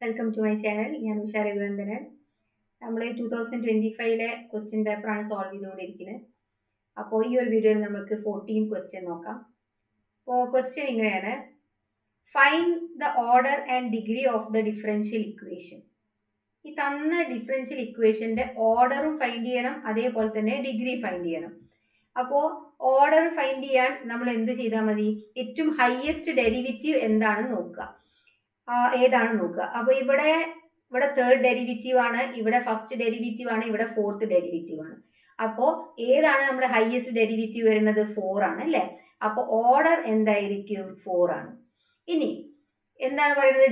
Welcome to my channel. ഞാൻ ഉഷ രഘുനന്ദനൻ. നമ്മൾ 2025 question പേപ്പറാണ് സോൾവ് ചെയ്തുകൊണ്ടിരിക്കുന്നത്. അപ്പോൾ ഈ ഒരു വീഡിയോയിൽ നമുക്ക് 14 ക്വസ്റ്റ്യൻ നോക്കാം. അപ്പോൾ ക്വസ്റ്റ്യൻ ഇങ്ങനെയാണ്: find the order and degree of the differential equation. ഈ തന്ന ഡിഫറൻഷ്യൽ ഇക്വേഷൻ്റെ ഓർഡറും ഫൈൻഡ് ചെയ്യണം, അതേപോലെ തന്നെ ഡിഗ്രി ഫൈൻഡ് ചെയ്യണം. അപ്പോൾ ഓർഡർ ഫൈൻഡ് ചെയ്യാൻ നമ്മൾ എന്ത് ചെയ്താൽ മതി? ഏറ്റവും ഹയസ്റ്റ് ഡെറിവേറ്റീവ് എന്താണെന്ന് നോക്കുക, ഏതാണെന്ന് നോക്കുക. അപ്പോൾ ഇവിടെ തേർഡ് ഡെറിവേറ്റീവ് ആണ്, ഇവിടെ ഫസ്റ്റ് ഡെറിവേറ്റീവ് ആണ്, ഇവിടെ ഫോർത്ത് ഡെറിവേറ്റീവ് ആണ്. അപ്പോൾ ഏതാണ് നമ്മുടെ ഹയസ്റ്റ് ഡെറിവേറ്റീവ് വരുന്നത്? 4 ആണ് അല്ലേ? അപ്പോൾ ഓർഡർ എന്തായിരിക്കും? 4 ആണ്. ഇനി എന്താണ് പറയുന്നത്?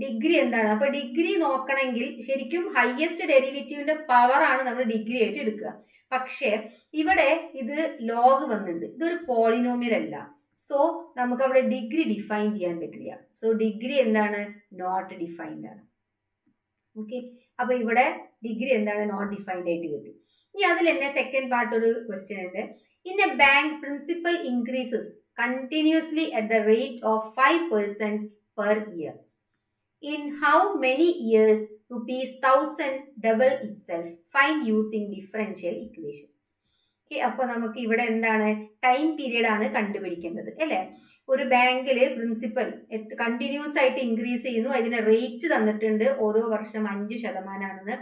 ഡിഗ്രി എന്താണ്? അപ്പോൾ ഡിഗ്രി നോക്കണമെങ്കിൽ ശരിക്കും ഹയസ്റ്റ് ഡെറിവേറ്റീവിന്റെ പവർ ആണ് നമ്മൾ ഡിഗ്രി ആയിട്ട് എടുക്കുക. പക്ഷേ ഇവിടെ ഇത് ലോഗ് വന്നിട്ടുണ്ട്, ഇതൊരു പോളിനോമിയൽ അല്ല. സോ നമുക്ക് അവിടെ ഡിഗ്രി ഡിഫൈൻ ചെയ്യാൻ പറ്റില്ല. സോ ഡിഗ്രി എന്താണ്? നോട്ട് ഡിഫൈൻഡ് ആണ്. ഓക്കെ, അപ്പൊ ഇവിടെ ഡിഗ്രി എന്താണ്? നോട്ട് ഡിഫൈൻഡ് ആയിട്ട് കിട്ടി. ഇനി അതിൽ തന്നെ സെക്കൻഡ് പാർട്ട് ഒരു ക്വസ്റ്റ്യൻ ഉണ്ട്. In A bank principal increases continuously at the rate of 5% per year. In how many years ₹1000 double itself? Find using differential equation. അപ്പൊ നമുക്ക് ഇവിടെ എന്താണ്? ടൈം പീരീഡ് ആണ് കണ്ടുപിടിക്കേണ്ടത് അല്ലേ? ഒരു ബാങ്കിൽ പ്രിൻസിപ്പൽ കണ്ടിന്യൂസ് ആയിട്ട് ഇൻക്രീസ് ചെയ്യുന്നു, അതിന് റേറ്റ് തന്നിട്ടുണ്ട്, ഓരോ വർഷം 5%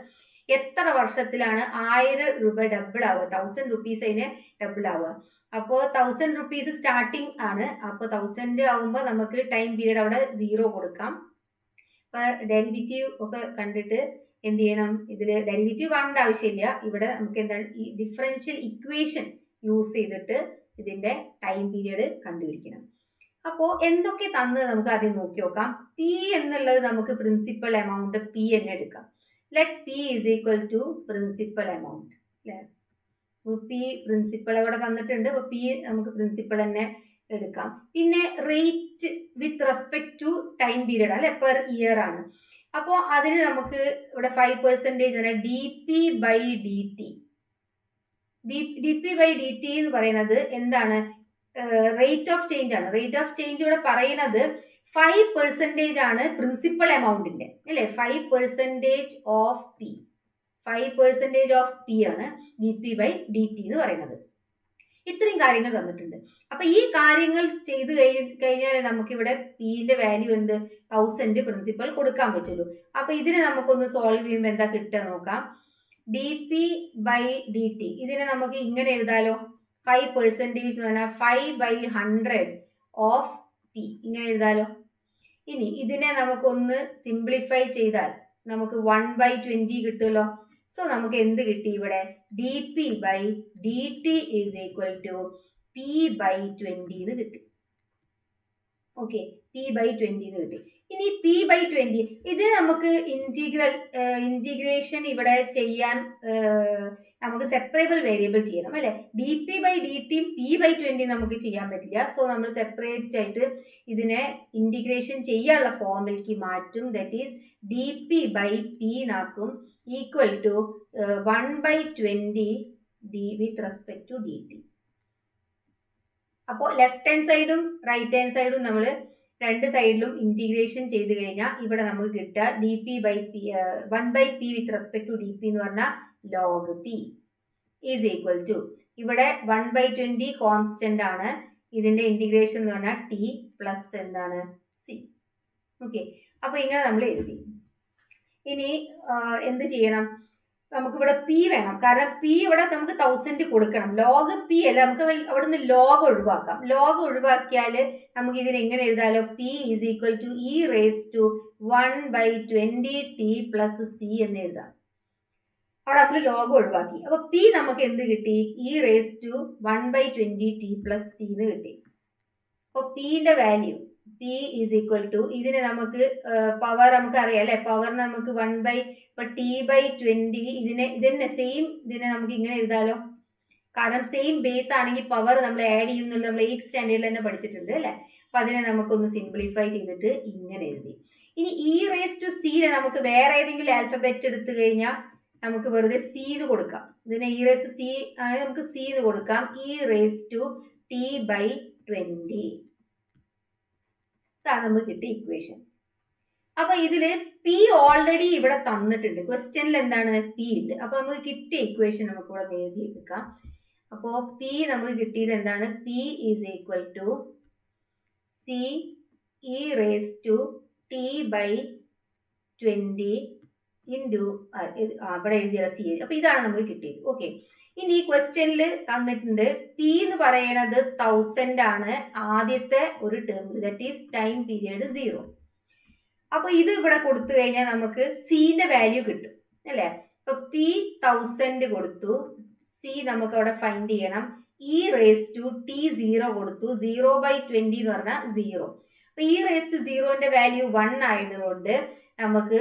എത്ര വർഷത്തിലാണ് 1000 രൂപ ഡബിൾ ആവുക? 1000 റുപ്പീസ് അതിന് ഡബിൾ ആവുക. അപ്പോൾ 1000 റുപ്പീസ് സ്റ്റാർട്ടിങ് ആണ്. അപ്പോൾ 1000 ആവുമ്പോൾ നമുക്ക് ടൈം പീരീഡ് അവിടെ 0 കൊടുക്കാം. അപ്പൊ ഡെറിവേറ്റീവ് ഒക്കെ കണ്ടിട്ട് എന്ത് ചെയ്യണം? ഇതിൽ ഡെറിവേറ്റീവ് കാണേണ്ട ആവശ്യമില്ല. ഇവിടെ നമുക്ക് എന്താണ്? ഈ ഡിഫറൻഷ്യൽ ഇക്വേഷൻ യൂസ് ചെയ്തിട്ട് ഇതിന്റെ ടൈം പീരീഡ് കണ്ടുപിടിക്കണം. അപ്പോൾ എന്തൊക്കെ തന്നത് നമുക്ക് ആദ്യം നോക്കി നോക്കാം. പി എന്നുള്ളത് നമുക്ക് പ്രിൻസിപ്പൽ എമൗണ്ട് പി തന്നെ എടുക്കാം. Let p is equal to principal amount അല്ലേ? പി പ്രിൻസിപ്പൽ അവിടെ തന്നിട്ടുണ്ട്, അപ്പോൾ പി നമുക്ക് പ്രിൻസിപ്പൽ തന്നെ എടുക്കാം. പിന്നെ rate with respect to time period അല്ലെ, പെർ ഇയർ ആണ്. അപ്പോൾ അതിന് നമുക്ക് ഇവിടെ 5% ആണ്. D P by d t എന്ന് പറയുന്നത് എന്താണ്? റേറ്റ് ഓഫ് ചേഞ്ച് ആണ്. റേറ്റ് ഓഫ് ചേഞ്ച് ഇവിടെ പറയുന്നത് 5% ആണ് പ്രിൻസിപ്പൽ എമൗണ്ടിന്റെ അല്ലേ? 5% ഓഫ് പി, 5% ഓഫ് പി ആണ് d P by d t എന്ന് പറയുന്നത്. ഇത്രയും കാര്യങ്ങൾ തന്നിട്ടുണ്ട്. അപ്പൊ ഈ കാര്യങ്ങൾ ചെയ്ത് കഴിഞ്ഞാൽ നമുക്കിവിടെ പിന്റെ വാല്യൂ എന്ത്? 1000 പ്രിൻസിപ്പൽ കൊടുക്കാൻ പറ്റുള്ളൂ. അപ്പൊ ഇതിനെ നമുക്കൊന്ന് സോൾവ് ചെയ്യുമ്പോൾ എന്താ കിട്ടുക നോക്കാം. D P by d t ഇതിനെ നമുക്ക് ഇങ്ങനെ എഴുതാലോ. 5% എന്ന് പറഞ്ഞാൽ 5/100 ഓഫ് പി, ഇങ്ങനെ എഴുതാലോ. ഇനി ഇതിനെ നമുക്കൊന്ന് സിംപ്ലിഫൈ ചെയ്താൽ നമുക്ക് 1/20 കിട്ടുമല്ലോ. സോ നമുക്ക് എന്ത് കിട്ടി ഇവിടെ? D P by d t is equal to p by 20 എന്ന് കിട്ടി. ഓക്കെ, പി ബൈ 20 എന്ന് കിട്ടി. ഇനി പി ബൈ 20 ഇത് നമുക്ക് ഇന്റഗ്രേഷൻ ഇവിടെ ചെയ്യാൻ നമുക്ക് സെപ്പറേബിൾ വേരിയബിൾ ചെയ്യണം അല്ലെ? D P by d t p by 20 നമുക്ക് ചെയ്യാൻ പറ്റില്ല. സോ നമ്മൾ സെപ്പറേറ്റ് ആയിട്ട് ഇതിനെ ഇന്റഗ്രേഷൻ ചെയ്യാനുള്ള ഫോമിലേക്ക് മാറ്റും. That is D P by P നാക്കും equal to 1/20 D with respect to D T. അപ്പോൾ ലെഫ്റ്റ് ഹാൻഡ് സൈഡും റൈറ്റ് ഹാൻഡ് സൈഡും നമ്മൾ രണ്ട് സൈഡിലും ഇന്റഗ്രേഷൻ ചെയ്ത് കഴിഞ്ഞാൽ ഇവിടെ നമുക്ക് കിട്ടുക d P by p 1/p with respect to d p എന്ന് പറഞ്ഞാൽ log p is equal to ഇവിടെ 1/20 കോൺസ്റ്റന്റ് ആണ്. ഇതിന്റെ ഇന്റഗ്രേഷൻ എന്ന് പറഞ്ഞാൽ ടി പ്ലസ് എന്താണ്? സി. ഓക്കെ, അപ്പൊ ഇങ്ങനെ നമ്മൾ എഴുതി. ഇനി എന്ത് ചെയ്യണം? നമുക്കിവിടെ പി വേണം, കാരണം പി ഇവിടെ നമുക്ക് 1000 കൊടുക്കണം. ലോഗ് പി അല്ല, നമുക്ക് അവിടെ നിന്ന് ലോഗ് ഒഴിവാക്കാം. ലോഗ് ഒഴിവാക്കിയാൽ നമുക്ക് ഇതിനെ എങ്ങനെ എഴുതാലോ? P is equal to E raise to 1/20 T plus C എന്ന് എഴുതാം. അവിടെ നമ്മൾ ലോഗ് ഒഴിവാക്കി. അപ്പൊ പി നമുക്ക് എന്ത് കിട്ടി? E raise to 1/20 T plus C എന്ന് കിട്ടി. അപ്പൊ പിന്റെ value p is equal to ഇതിനെ നമുക്ക് പവർ നമുക്ക് അറിയാം അല്ലെ? പവർ നമുക്ക് ഇപ്പൊ ടി ബൈ 20 ഇതിനെ സെയിം ഇതിനെ നമുക്ക് ഇങ്ങനെ എഴുതാലോ. കാരണം സെയിം ബേസ് ആണെങ്കിൽ പവർ നമ്മൾ ആഡ് ചെയ്യുന്നുള്ളത് നമ്മൾ 8th സ്റ്റാൻഡേർഡിൽ തന്നെ പഠിച്ചിട്ടുണ്ട് അല്ലെ? അപ്പൊ അതിനെ നമുക്കൊന്ന് സിംപ്ലിഫൈ ചെയ്തിട്ട് ഇങ്ങനെ എഴുതി. ഇനി ഇ റേസ് ടു സിനെ നമുക്ക് വേറെ ഏതെങ്കിലും ആൽഫബറ്റ് എടുത്തു കഴിഞ്ഞാൽ നമുക്ക് വെറുതെ സി എന്ന് കൊടുക്കാം. ഇതിനെ ഇ റേസ് ടു സി നമുക്ക് സി എന്ന് കൊടുക്കാം. E raise to t by 20 ഇതാണ് നമുക്ക് കിട്ടിയ ഇക്വേഷൻ. അപ്പൊ ഇതില് പി ഓൾറെഡി ഇവിടെ തന്നിട്ടുണ്ട്. ക്വസ്റ്റ്യനിൽ എന്താണ് പി ഉണ്ട്. അപ്പൊ നമുക്ക് കിട്ടിയ ഇക്വേഷൻ നമുക്ക് ഇവിടെ എഴുതി എടുക്കാം. അപ്പോ പി നമുക്ക് കിട്ടിയത് എന്താണ്? P is equal to c e raise to t by 20 into ഇവിടെ എഴുതിയ സി. അപ്പൊ ഇതാണ് നമുക്ക് കിട്ടിയത്. ഓക്കെ, ഇനി ഈ ക്വസ്റ്റ്യനിൽ തന്നിട്ടുണ്ട് പി എന്ന് പറയുന്നത് 1000 ആണ് ആദ്യത്തെ ഒരു term, that is time period 0. അപ്പൊ ഇത് ഇവിടെ കൊടുത്തു കഴിഞ്ഞാൽ നമുക്ക് സിന്റെ വാല്യൂ കിട്ടും അല്ലെ. ഇപ്പൊ പി 1000 കൊടുത്തു, സി നമുക്ക് അവിടെ ഫൈൻഡ് ചെയ്യണം. ഇ റേസ് ടു ടി 0 കൊടുത്തു, 0/20 എന്ന് പറഞ്ഞാൽ 0. അപ്പൊ ഇ റേസ് ടു 0ന്റെ വാല്യൂ 1 ആയതുകൊണ്ട് നമുക്ക്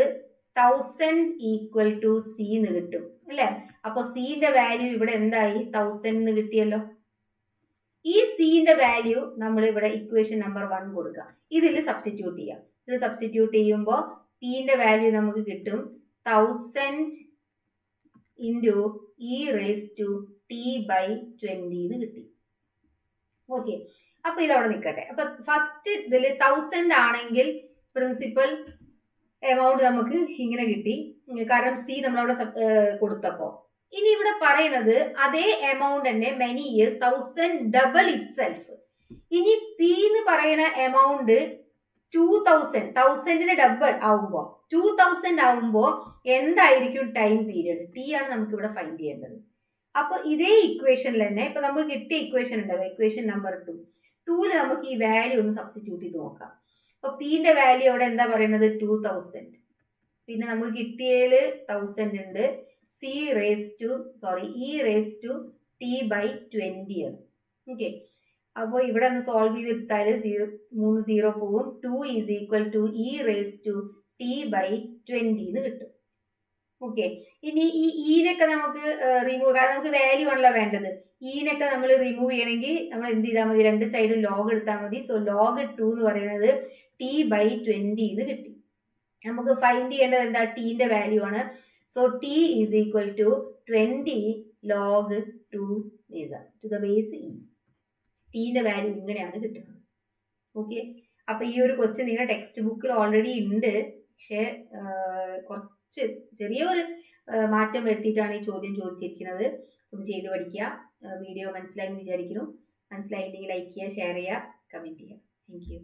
1000 ഈക്വൽ ടു സി എന്ന് കിട്ടും അല്ലെ. അപ്പൊ സിന്റെ വാല്യൂ ഇവിടെ എന്തായി? 1000 എന്ന് കിട്ടിയല്ലോ. ഈ സിന്റെ വാല്യൂ നമ്മൾ ഇവിടെ ഇക്വേഷൻ നമ്പർ 1 കൊടുക്കാം. ഇതിൽ സബ്സ്റ്റിറ്റ്യൂട്ട് ചെയ്യാം. ഇത് സബ്സ്റ്റിറ്റ്യൂട്ട് ചെയ്യുമ്പോൾ പിന്റെ വാല്യൂ നമുക്ക് കിട്ടും 1000 into e raise to t by 20 എന്ന് കിട്ടി. ഓക്കെ, അപ്പൊ ഇതവിടെ നിൽക്കട്ടെ. അപ്പൊ ഫസ്റ്റ് ഇതിൽ 1000 ആണെങ്കിൽ പ്രിൻസിപ്പൽ എമൗണ്ട് നമുക്ക് ഇങ്ങനെ കിട്ടി, കാരണം സി നമ്മളവിടെ കൊടുത്തപ്പോ. ഇനി ഇവിടെ പറയുന്നത് അതേ എമൗണ്ട് തന്നെ many years 1000 double it self. ഇനി പി എന്ന് പറയുന്ന എമൗണ്ട് 1000ന്റെ ഡബിൾ ആവുമ്പോ 2000 ആവുമ്പോ എന്തായിരിക്കും ടൈം പീരിയഡ്? ടി ആണ് നമുക്ക് ഇവിടെ ഫൈൻഡ് ചെയ്യേണ്ടത്. അപ്പൊ ഇതേ ഇക്വേഷനിൽ തന്നെ ഇപ്പൊ നമുക്ക് കിട്ടിയ ഇക്വേഷൻ ഉണ്ടല്ലോ, ഇക്വേഷൻ നമ്പർ 2ല് നമുക്ക് ഈ വാല്യൂ ഒന്ന് സബ്സ്റ്റിറ്റ്യൂട്ട് ചെയ്ത് നോക്കാം. അപ്പൊ പിന്റെ വാല്യൂ അവിടെ എന്താ പറയുന്നത്? 2000. പിന്നെ നമുക്ക് കിട്ടിയതിൽ 1000 ഉണ്ട്. E raise to t by 20 ആണ്. ഓക്കെ, അപ്പോൾ ഇവിടെ ഒന്ന് സോൾവ് ചെയ്തെടുത്താൽ 3 0 പോകും. 2 is equal to E raise to t by 20 എന്ന് കിട്ടും. ഓക്കെ, ഇനി ഈ ഈനൊക്കെ നമുക്ക് റിമൂവ്, കാരണം നമുക്ക് വാല്യൂ ആണല്ലോ വേണ്ടത്. ഈനൊക്കെ നമ്മൾ റിമൂവ് ചെയ്യണമെങ്കിൽ നമ്മൾ എന്ത് ചെയ്താൽ മതി? രണ്ട് സൈഡും ലോഗ് എടുത്താൽ മതി. സോ ലോഗ് 2 എന്ന് പറയുന്നത് ടി ബൈ 20 എന്ന് കിട്ടി. നമുക്ക് ഫൈൻഡ് ചെയ്യേണ്ടത് എന്താ? ടിന്റെ വാല്യൂ ആണ്. So T is equal to 20 log 2 എഴുതാം ടു ദ ബേസ് ഇ. ടിന്റെ വാല്യൂ ഇങ്ങനെയാണ് കിട്ടുന്നത്. ഓക്കെ, അപ്പൊ ഈ ഒരു ക്വസ്റ്റ്യൻ നിങ്ങളുടെ ടെക്സ്റ്റ് ബുക്കിൽ ഓൾറെഡി ഉണ്ട്, പക്ഷെ കുറച്ച് ചെറിയൊരു മാറ്റം വരുത്തിയിട്ടാണ് ഈ ചോദ്യം ചോദിച്ചിരിക്കുന്നത്. ഒന്ന് ചെയ്ത് പഠിക്കുക. വീഡിയോ മനസ്സിലായി എന്ന് വിചാരിക്കുന്നു. മനസ്സിലായില്ലെങ്കിൽ ലൈക്ക് ചെയ്യുക, ഷെയർ ചെയ്യുക, കമന്റ് ചെയ്യുക. Thank you.